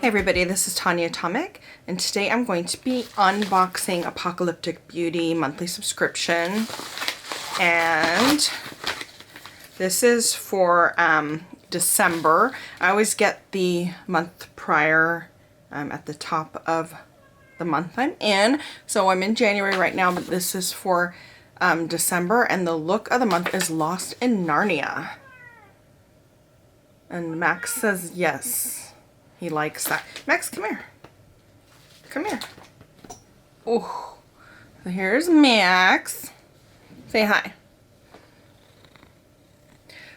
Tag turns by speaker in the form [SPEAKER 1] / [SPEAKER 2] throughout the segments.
[SPEAKER 1] Hey everybody, this is Tanya Atomic, and today I'm going to be unboxing Apocalyptic Beauty monthly subscription. And this is for December. I always get the month prior at the top of the month I'm in. So I'm in January right now, but this is for December, and the look of the month is Lost in Narnia. And Max says yes. He likes that. Max, come here. Come here. Oh, so here's Max. Say hi.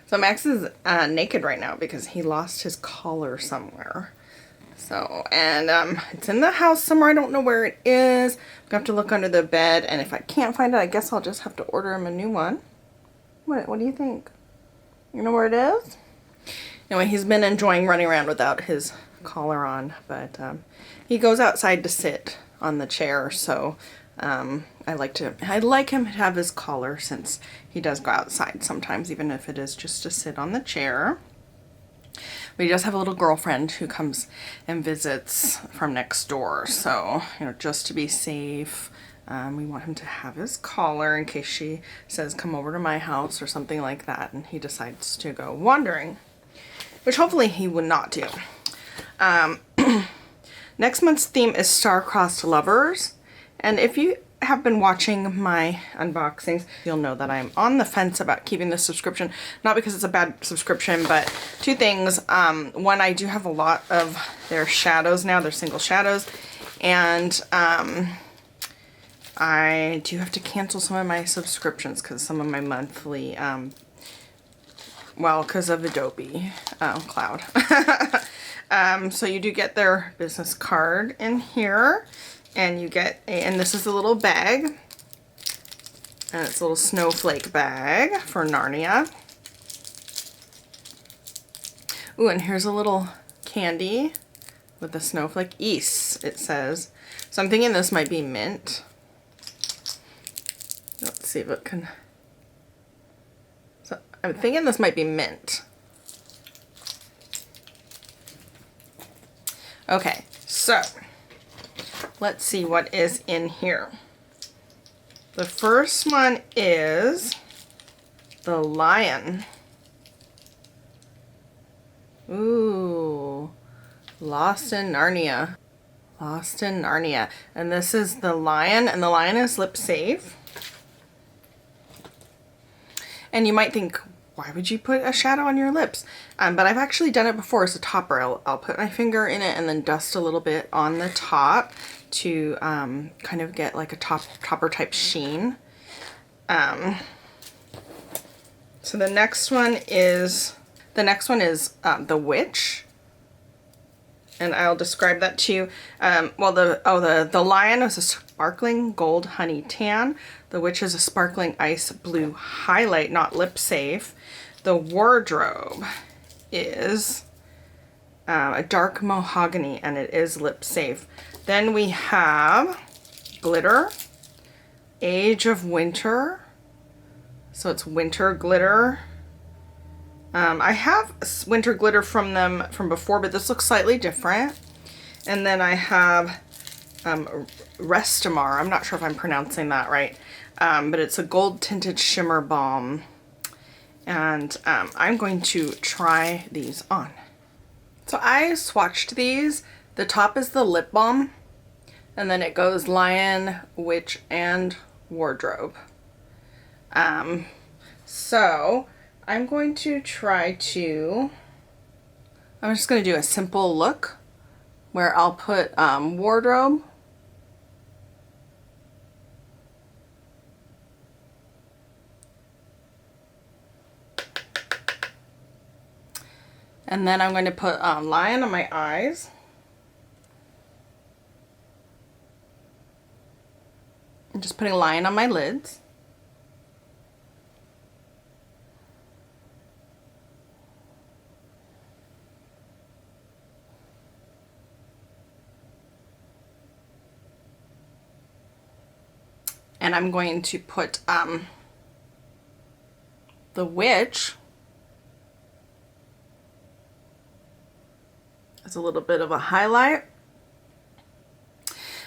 [SPEAKER 1] So Max is naked right now because he lost his collar somewhere. So, and it's in the house somewhere. I don't know where it is. I'm gonna have to look under the bed, and if I can't find it, I guess I'll just have to order him a new one. What do you think? You know where it is? Anyway, he's been enjoying running around without his collar on, but he goes outside to sit on the chair, so I like him to have his collar since he does go outside sometimes, even if it is just to sit on the chair. But he does have a little girlfriend who comes and visits from next door, so just to be safe, we want him to have his collar in case she says come over to my house or something like that and he decides to go wandering, which hopefully he would not do. Next month's theme is Star-Crossed Lovers, and if you have been watching my unboxings, you'll know that I'm on the fence about keeping this subscription, not because it's a bad subscription, but two things. One, I do have a lot of their shadows now, their single shadows, and I do have to cancel some of my subscriptions because some of my monthly, well, because of Adobe Cloud. So you do get their business card in here, and you get and this is a little bag, and it's a little snowflake bag for Narnia. Ooh, and here's a little candy with the snowflake East, it says. So I'm thinking this might be mint. Let's see if it can. So I'm thinking this might be mint. Okay, so let's see what is in here. The first one is the lion. Ooh, Lost in Narnia. Lost in Narnia. And this is the lion, and the lion is lip safe. And you might think, why would you put a shadow on your lips? But I've actually done it before as a topper. I'll put my finger in it and then dust a little bit on the top to kind of get like a topper type sheen. So the next one is the witch, and I'll describe that to you. Well, the lion is a sparkling gold honey tan. The witch is a sparkling ice blue highlight, not lip safe. The wardrobe is a dark mahogany, and it is lip safe. Then we have glitter, Age of Winter. So it's winter glitter. I have winter glitter from them from before, but this looks slightly different. And then I have Restamar. I'm not sure if I'm pronouncing that right, but it's a gold tinted shimmer balm. And I'm going to try these on. So I swatched these. The top is the lip balm, and then it goes lion, witch, and wardrobe. So I'm going to I'm just going to do a simple look where I'll put wardrobe, and then I'm going to put lion on my eyes. I'm just putting lion on my lids. And I'm going to put the witch as a little bit of a highlight.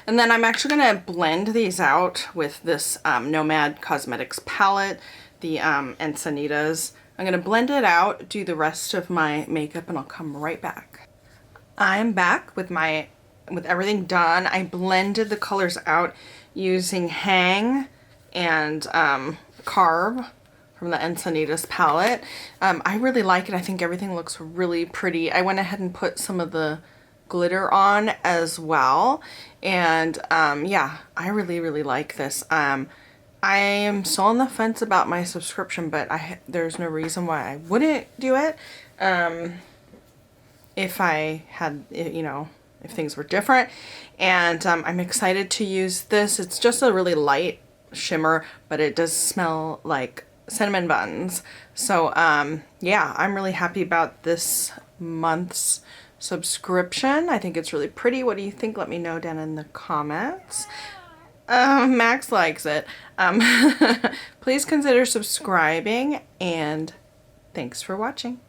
[SPEAKER 1] And then I'm actually going to blend these out with this Nomad Cosmetics palette, the Encinitas. I'm going to blend it out, do the rest of my makeup, and I'll come right back. I'm back with everything done. I blended the colors out using Hang and Carve from the Encinitas palette. I really like it. I think everything looks really pretty. I went ahead and put some of the glitter on as well, and yeah, I really like this. I am still on the fence about my subscription, but there's no reason why I wouldn't do it if I had, you know, if things were different. And I'm excited to use this. It's just a really light shimmer, but it does smell like cinnamon buns. So yeah, I'm really happy about this month's subscription. I think it's really pretty. What do you think? Let me know down in the comments. Max likes it. Please consider subscribing, and thanks for watching.